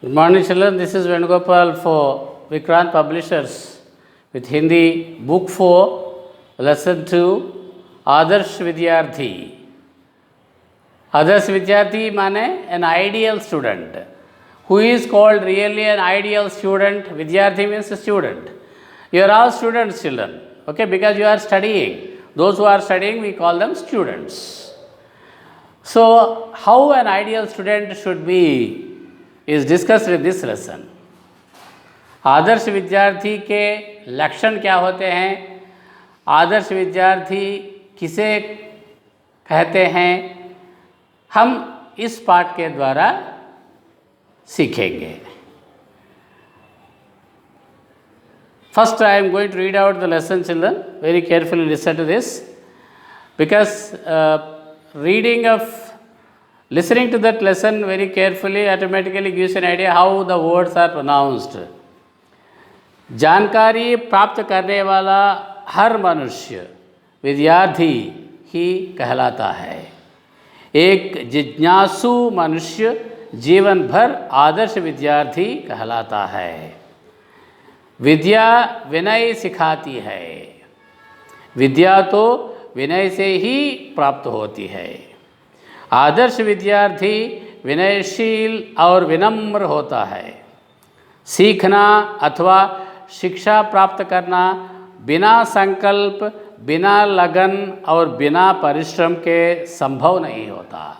Good morning, children. This is Venugopal for Vikrant Publishers with Hindi Book 4, Lesson 2, Adarsh Vidyarthi. Adarsh Vidyarthi means an ideal student. Who is called really an ideal student? Vidyarthi means a student. You are all students, children. Okay, because you are studying. Those who are studying, we call them students. So, how an ideal student should be is discussed in this lesson. आदर्श विद्यार्थी के लक्षण क्या होते हैं, आदर्श विद्यार्थी किसे कहते हैं, हम इस पाठ के द्वारा सीखेंगे. First, I am going to read out the lesson, children. Very carefully listen to this, because listening to that lesson very carefully automatically gives an idea how the words are pronounced. जानकारी प्राप्त करने वाला हर मनुष्य विद्यार्थी ही कहलाता है. एक जिज्ञासु मनुष्य जीवन भर आदर्श विद्यार्थी कहलाता है. विद्या विनय सिखाती है. विद्या तो विनय से ही प्राप्त होती है. आदर्श विद्यार्थी विनयशील और विनम्र होता है. सीखना अथवा शिक्षा प्राप्त करना बिना संकल्प, बिना लगन और बिना परिश्रम के संभव नहीं होता.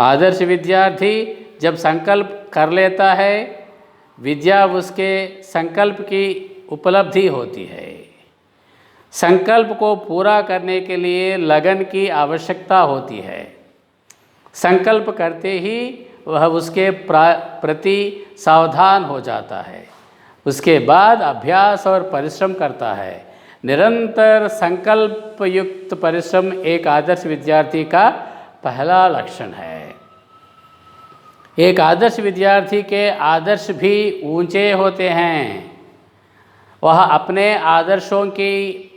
आदर्श विद्यार्थी जब संकल्प कर लेता है, विद्या उसके संकल्प की उपलब्धि होती है. संकल्प को पूरा करने के लिए लगन की आवश्यकता होती है. संकल्प करते ही वह उसके प्रति सावधान हो जाता है. उसके बाद अभ्यास और परिश्रम करता है. निरंतर संकल्प युक्त परिश्रम एक आदर्श विद्यार्थी का पहला लक्षण है. एक आदर्श विद्यार्थी के आदर्श भी ऊंचे होते हैं. वह अपने आदर्शों की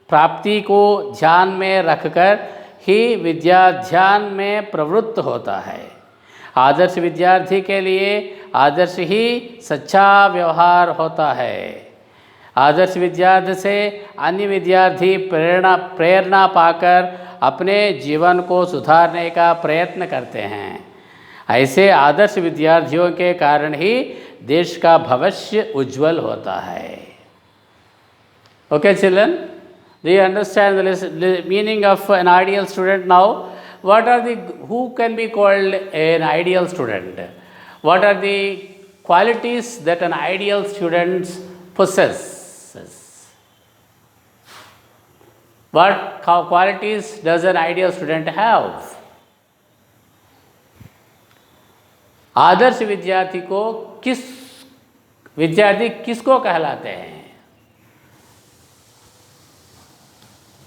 प्राप्ति को ध्यान में रखकर ही विद्याध्यान में प्रवृत्त होता है. आदर्श विद्यार्थी के लिए आदर्श ही सच्चा व्यवहार होता है. आदर्श विद्यार्थी से अन्य विद्यार्थी प्रेरणा पाकर अपने जीवन को सुधारने का प्रयत्न करते हैं. ऐसे आदर्श विद्यार्थियों के कारण ही देश का भविष्य उज्जवल होता है. Okay, children? Do you understand the meaning of an ideal student now? Who can be called an ideal student? What are the qualities that an ideal student possesses? What qualities does an ideal student have? आदर्श विद्यार्थी किसको कहलाते हैं?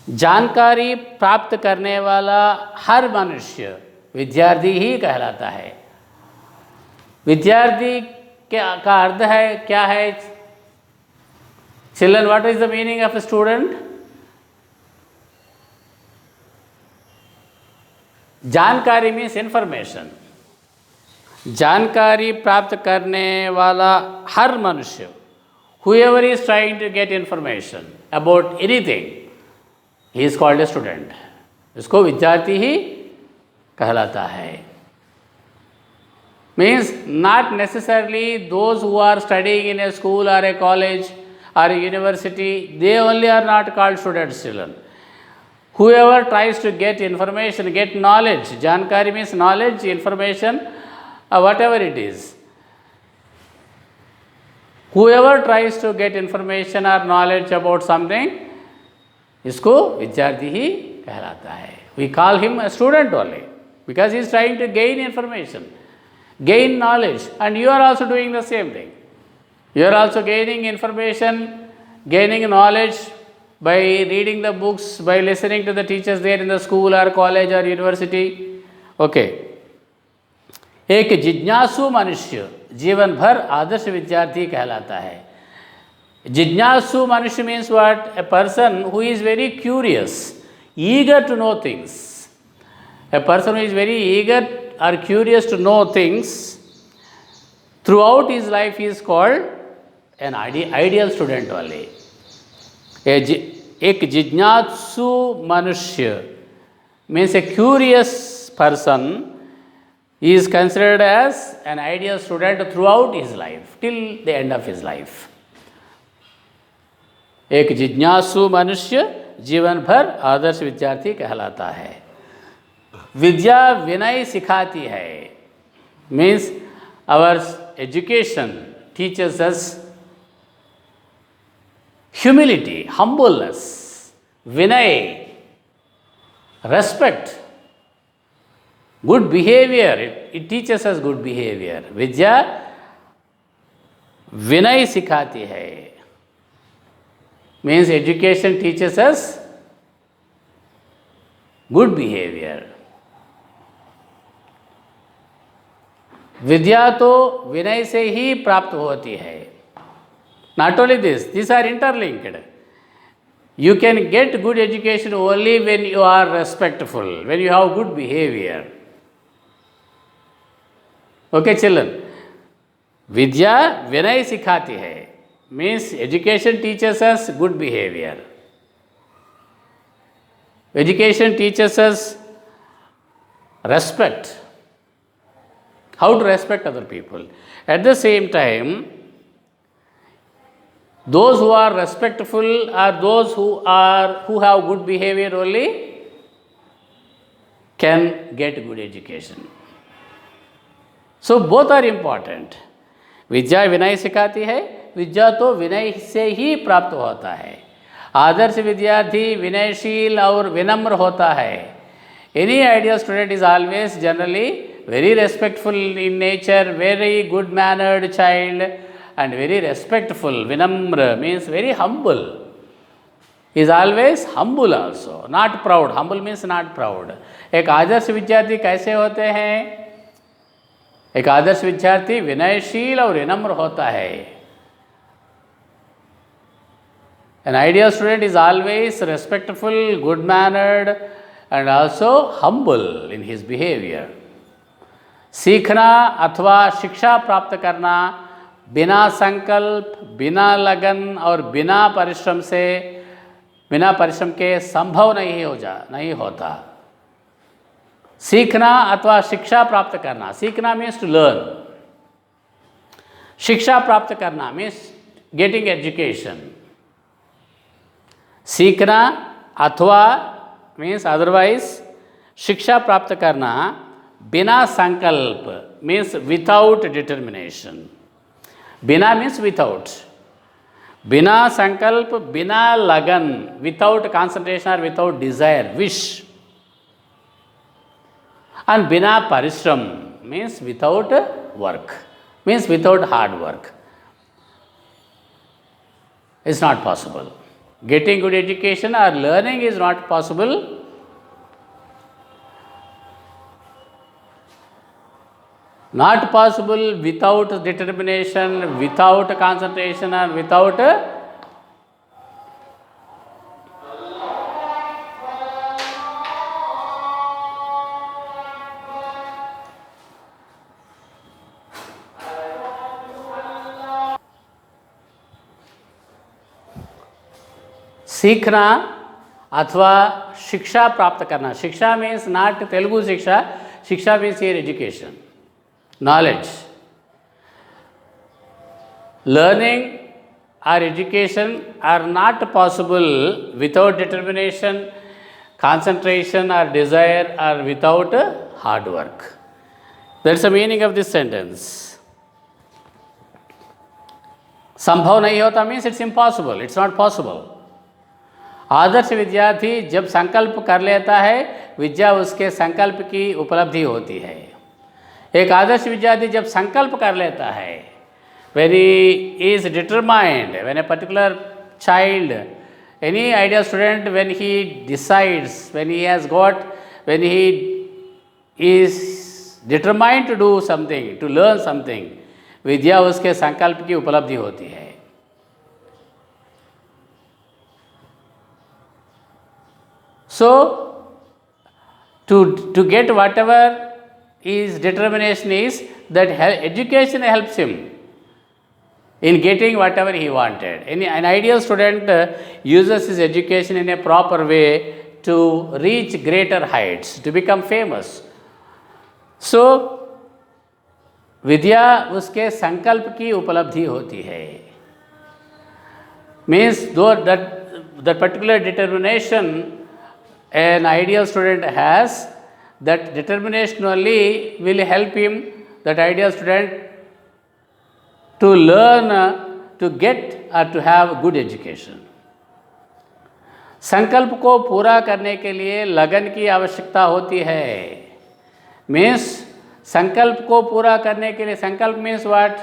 जानकारी प्राप्त करने वाला हर मनुष्य विद्यार्थी ही कहलाता है. विद्यार्थी का अर्थ है क्या है? Children, what is the meaning of a student? जानकारी मीन्स इंफॉर्मेशन. जानकारी प्राप्त करने वाला हर मनुष्य, whoever is trying to get information about anything, he is called a student. इसको विद्यार्थी ही कहलाता है. Means not necessarily those who are studying in a school or a college or a university, they only are not called students, children. Whoever tries to get information, get knowledge, जानकारी means knowledge, information, whatever it is. Whoever tries to get information or knowledge about something, इसको विद्यार्थी ही कहलाता है. We call him a student only because he is trying to gain information, gain knowledge, and you are also doing the same thing. You are also gaining information, gaining knowledge by reading the books, by listening to the teachers there in the school or college or university. Okay. एक जिज्ञासु मनुष्य जीवन भर आदर्श विद्यार्थी कहलाता है. Jijnasu Manushya means what? A person who is very curious, eager to know things. A person who is very eager or curious to know things throughout his life he is called an ideal student only. एक जिज्ञासु मनुष्य means a curious person is considered as an ideal student throughout his life till the end of his life. एक जिज्ञासु मनुष्य जीवन भर आदर्श विद्यार्थी कहलाता है. विद्या विनय सिखाती है means our education teaches us humility, humbleness, vinay, respect, good behavior. It teaches us good behavior. विद्या विनय सिखाती है means education teaches us good behavior. विद्या तो विनय से ही प्राप्त होती है. Not only this, these are interlinked. You can get good education only when you are respectful, when you have good behavior. Okay, children. विद्या विनय सिखाती है means education teaches us good behavior. Education teaches us respect. How to respect other people. At the same time, those who are respectful are those who have good behavior only can get good education. So both are important. विद्या विनय सिखाती है. विद्या तो विनय से ही प्राप्त होता है. आदर्श विद्यार्थी विनयशील और विनम्र होता है. Any ideal student is always generally very respectful in nature, very good mannered child and very respectful. Vinamra means very humble. He is always humble also, not proud. Humble means not proud. एक आदर्श विद्यार्थी कैसे होते हैं? एक आदर्श विद्यार्थी विनयशील और विनम्र होता है. An ideal student is always respectful, good mannered and also humble in his behavior. सीखना अथवा शिक्षा प्राप्त करना बिना संकल्प, बिना लगन और बिना परिश्रम के संभव नहीं होता. सीखना अथवा शिक्षा प्राप्त करना. सीखना मीन्स टू लर्न. शिक्षा प्राप्त करना मीन्स गेटिंग एजुकेशन. सीखना अथवा मीन्स अदरवाइज शिक्षा प्राप्त करना बिना संकल्प मीन्स विथाउट डिटर्मिनेशन. बिना मीन्स विथाउट. बिना संकल्प, बिना लगन, विथाउट कंसंट्रेशन और without desire, wish. and bina parishram means without work, means without hard work. It's not possible. Getting good education or learning is not possible without determination, without concentration and without सीखना अथवा शिक्षा प्राप्त करना. शिक्षा means not Telugu शिक्षा. शिक्षा means here education, knowledge. Learning or education are not possible without determination, concentration or desire or without hard work. That's the meaning of this sentence. संभव नहीं होता means it's impossible, it's not possible. आदर्श विद्यार्थी जब संकल्प कर लेता है, विद्या उसके संकल्प की उपलब्धि होती है. एक आदर्श विद्यार्थी जब संकल्प कर लेता है, when he is determined, when a particular child, any ideal student, when he decides, when he is determined to do something, to learn something, विद्या उसके संकल्प की उपलब्धि होती है. So to get whatever his determination is that education helps him in getting whatever he wanted. An ideal student uses his education in a proper way to reach greater heights, to become famous. So, विद्या उसके संकल्प की उपलब्धि होती है. Means though that particular determination an ideal student has, that determination only will help him, that ideal student, to learn, to get or to have good education. संकल्प को पूरा करने के लिए लगन की आवश्यकता होती है. मीन्स संकल्प को पूरा करने के लिए, संकल्प means what?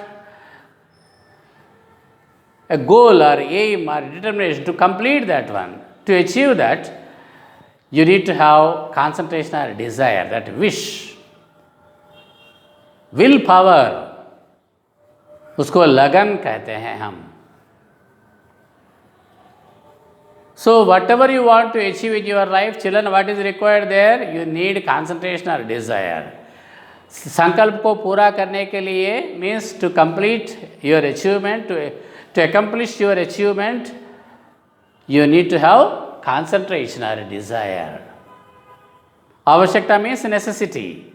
A goal or aim or determination to complete that one. To achieve that, you need to have concentration or desire, that wish, will power, उसको लगन कहते हैं हम. So whatever you want to achieve in your life, children, what is required there? You need concentration or desire. संकल्प को पूरा करने के लिए means to complete your achievement, to accomplish your achievement, you need to have concentration or desire. आवश्यकता means necessity.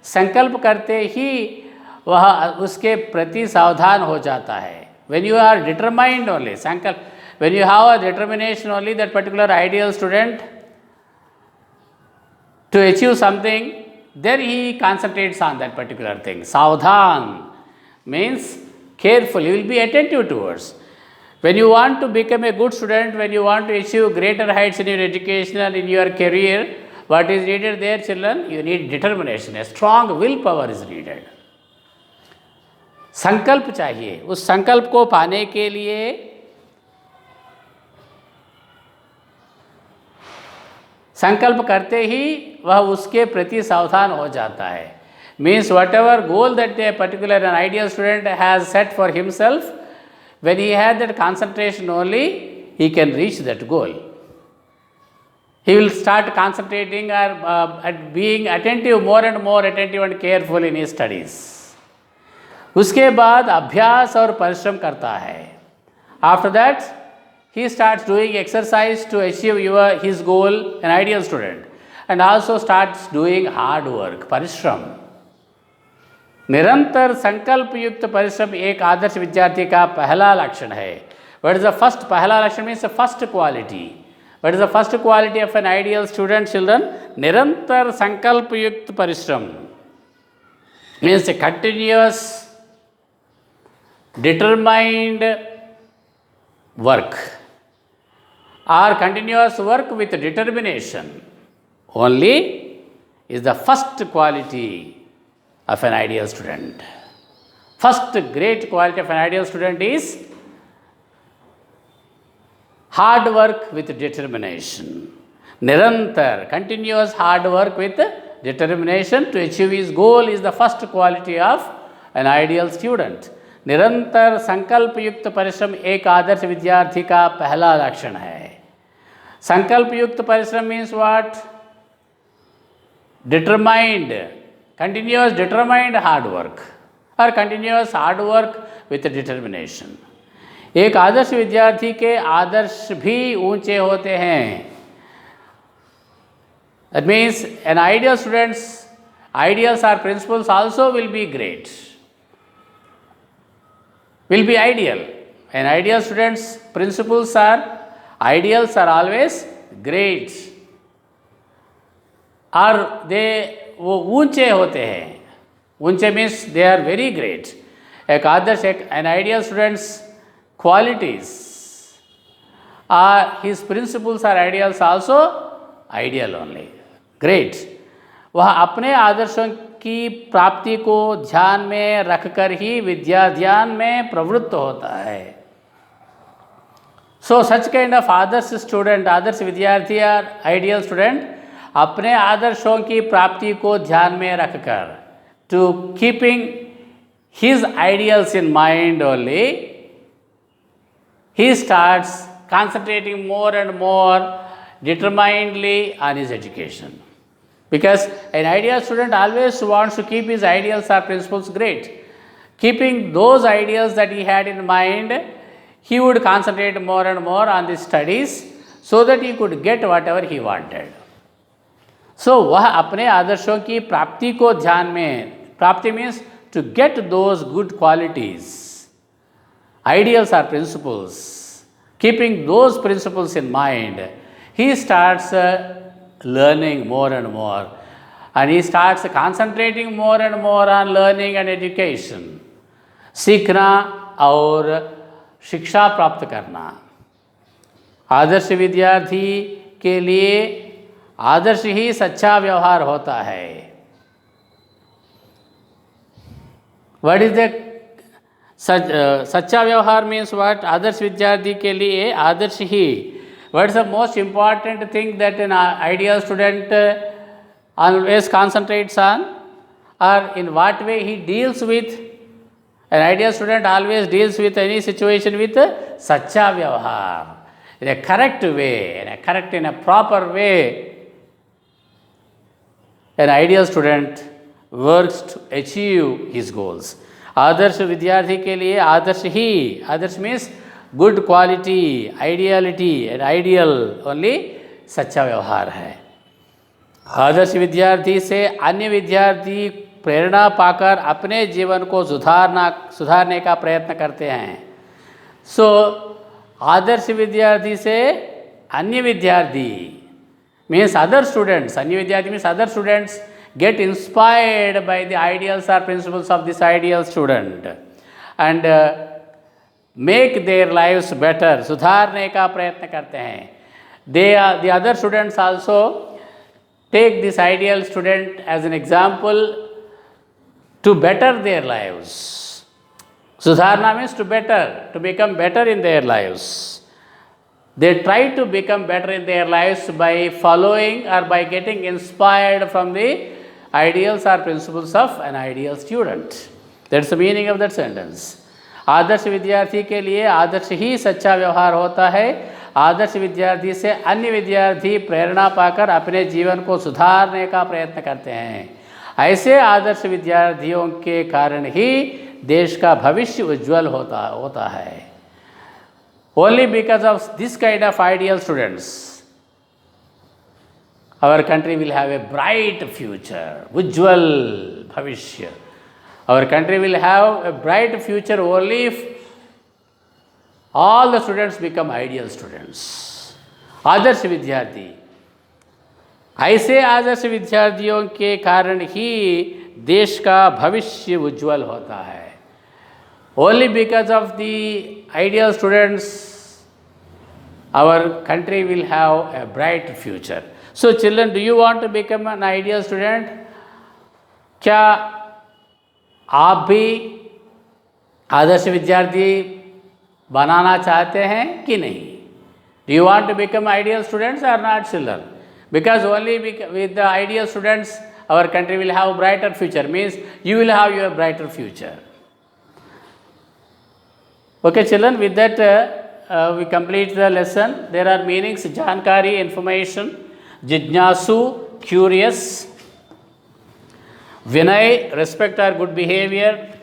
संकल्प करते ही वह उसके प्रति सावधान हो जाता है. When you are determined only, संकल्प, when you have a determination only, that particular ideal student to achieve something, then he concentrates on that particular thing. Savdhan means careful, you will be attentive towards. When you want to become a good student, when you want to achieve greater heights in your education and in your career, what is needed there, children? You need determination, a strong willpower is needed. संकल्प चाहिए. उस संकल्प को पाने के लिए संकल्प करते ही वह उसके प्रति सावधान हो जाता है. Means whatever goal that a particular an ideal student has set for himself, when he has that concentration only, he can reach that goal. He will start concentrating or at being attentive, more and more attentive and careful in his studies. उसके बाद अभ्यास और परिश्रम करता है. After that, he starts doing exercise to achieve his goal, an ideal student, and also starts doing hard work, परिश्रम. निरंतर संकल्प युक्त परिश्रम एक आदर्श विद्यार्थी का पहला लक्षण है. What is the first? पहला लक्षण means the first quality. What is the first quality of an ideal student, children? निरंतर संकल्प युक्त परिश्रम means a continuous, determined work or continuous work with determination only is the first quality of an ideal student. First great quality of an ideal student is hard work with determination. Nirantar, continuous hard work with determination to achieve his goal is the first quality of an ideal student. निरंतर संकल्प युक्त परिश्रम एक आदर्श विद्यार्थी का पहला लक्षण है. संकल्प युक्त परिश्रम means what? Determined, continuous determined hard work or continuous hard work with determination. एक आदर्श विद्यार्थी के आदर्श भी ऊंचे होते हैं. That means an ideal student's ideals or principles also will be great, will be ideal. An ideal student's principles or ideals are always great, और वो ऊंचे होते हैं. ऊंचे means they are very great. एक आदर्श, एक an ideal students qualities are his principles are ideals also ideal only, great. वह अपने आदर्शों की प्राप्ति को ध्यान में रखकर ही विद्या ध्यान में प्रवृत्त होता है. सो सच काइंड ऑफ आदर्श स्टूडेंट, आदर्श विद्यार्थी आर आइडियल स्टूडेंट अपने आदर्शों की प्राप्ति को ध्यान में रखकर, to keeping his ideals in mind only, he starts concentrating more and more determinedly on his education. Because an ideal student always wants to keep his ideals or principles great. Keeping those ideals that he had in mind, he would concentrate more and more on the studies so that he could get whatever he wanted. So वह अपने आदर्शों की प्राप्ति को ध्यान में, प्राप्ति means to get those good qualities, ideals or principles, keeping those principles in mind, he starts learning more and more, and he starts concentrating more and more on learning and education. सीखना और शिक्षा प्राप्त करना। आदर्श विद्यार्थी के लिए आदर्श ही सच्चा व्यवहार होता है। व्हाट इज द सच्चा व्यवहार मीन्स व्हाट? आदर्श विद्यार्थी के लिए आदर्श ही, what is the most important thing that an ideal student always concentrates on, और in what way he deals with? An ideal student always deals with any situation with sacha vyavahar, in a correct way, in a proper way. An ideal student works to achieve his goals. आदर्श विद्यार्थी के लिए आदर्श ही, आदर्श means good quality, ideality, and ideal only सच्चा व्यवहार है। आदर्श विद्यार्थी से अन्य विद्यार्थी प्रेरणा पाकर अपने जीवन को सुधारने का प्रयत्न करते हैं। सो आदर्श विद्यार्थी से अन्य विद्यार्थी मीन्स अदर स्टूडेंट्स, अन्य विद्यार्थी means other students get inspired by the ideals or principles of this ideal student and make their lives better, सुधारने का प्रयत्न करते हैं। The other students also take this ideal student as an example to better their lives. Sudharna means to better, to become better in their lives. They try to become better in their lives by following or by getting inspired from the ideals or principles of an ideal student. That's the meaning of that sentence. आदर्श विद्यार्थी के लिए आदर्श ही सच्चा व्यवहार होता है। आदर्श विद्यार्थी से अन्य विद्यार्थी प्रेरणा पाकर अपने जीवन को सुधारने का प्रयत्न करते हैं। ऐसे आदर्श विद्यार्थियों के कारण ही देश का भविष्य उज्जवल होता है। Only because of this kind of ideal students, our country will have a bright future, उज्जवल भविष्य। Our country will have a bright future only if all the students become ideal students. आदर्श विद्यार्थी, ऐसे आदर्श विद्यार्थियों के कारण ही देश का भविष्य उज्जवल होता है। Only because of the ideal students, our country will have a bright future. So children, do you want to become an ideal student? क्या आप भी आदर्श विद्यार्थी बनाना चाहते हैं कि नहीं? Do you want to become ideal students or not, children? Because only with the ideal students our country will have a brighter future, means you will have your brighter future. Okay children, with that we complete the lesson. There are meanings: jankari, information; jijnasu, curious; vinay, respect or good behavior;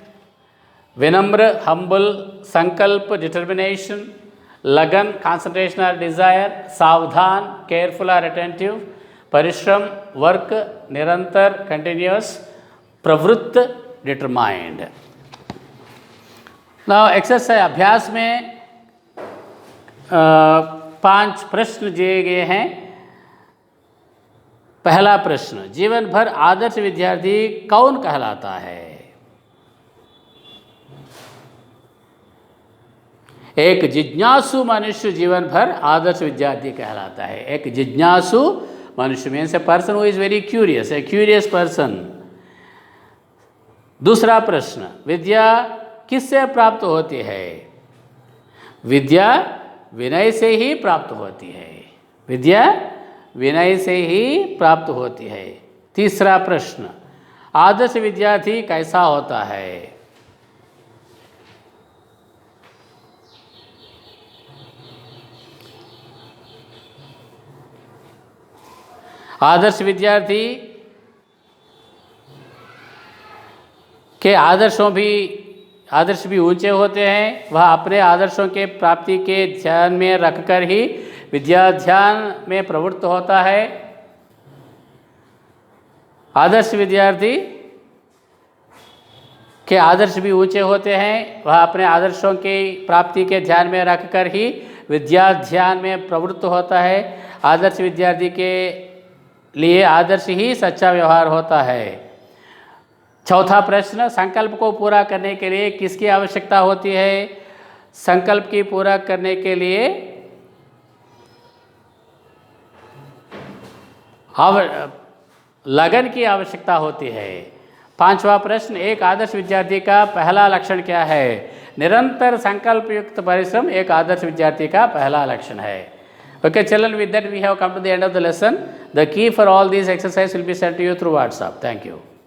vinamra, humble; sankalp, determination; lagan, concentration or desire; savdhan, careful or attentive; parishram, work; nirantar, continuous; pravrutt, determined. Now exercise अभ्यास में 5 प्रश्न दिए गए हैं। पहला प्रश्न, जीवन भर आदर्श विद्यार्थी कौन कहलाता है? एक जिज्ञासु मनुष्य जीवन भर आदर्श विद्यार्थी कहलाता है। एक जिज्ञासु मनुष्य means a person who is very curious, A curious person. दूसरा प्रश्न, विद्या किससे प्राप्त होती है? विद्या विनय से ही प्राप्त होती है। विद्या विनय से ही प्राप्त होती है। तीसरा प्रश्न, आदर्श विद्यार्थी कैसा होता है? आदर्श विद्यार्थी के आदर्श भी ऊंचे होते हैं। वह अपने आदर्शों के प्राप्ति के ध्यान में रखकर ही विद्या ध्यान में प्रवृत्त होता है। आदर्श विद्यार्थी के आदर्श भी ऊंचे होते हैं। वह अपने आदर्शों की प्राप्ति के ध्यान में रखकर ही विद्या ध्यान में प्रवृत्त होता है। आदर्श विद्यार्थी के लिए आदर्श ही सच्चा व्यवहार होता है। चौथा प्रश्न, संकल्प को पूरा करने के लिए किसकी आवश्यकता होती है? संकल्प की पूरा करने के लिए लगन की आवश्यकता होती है। पांचवा प्रश्न, एक आदर्श विद्यार्थी का पहला लक्षण क्या है? निरंतर संकल्प युक्त परिश्रम एक आदर्श विद्यार्थी का पहला लक्षण है। Okay, children, with that we have come to the end of the lesson. The key for all these exercises will be sent to you through WhatsApp. Thank you.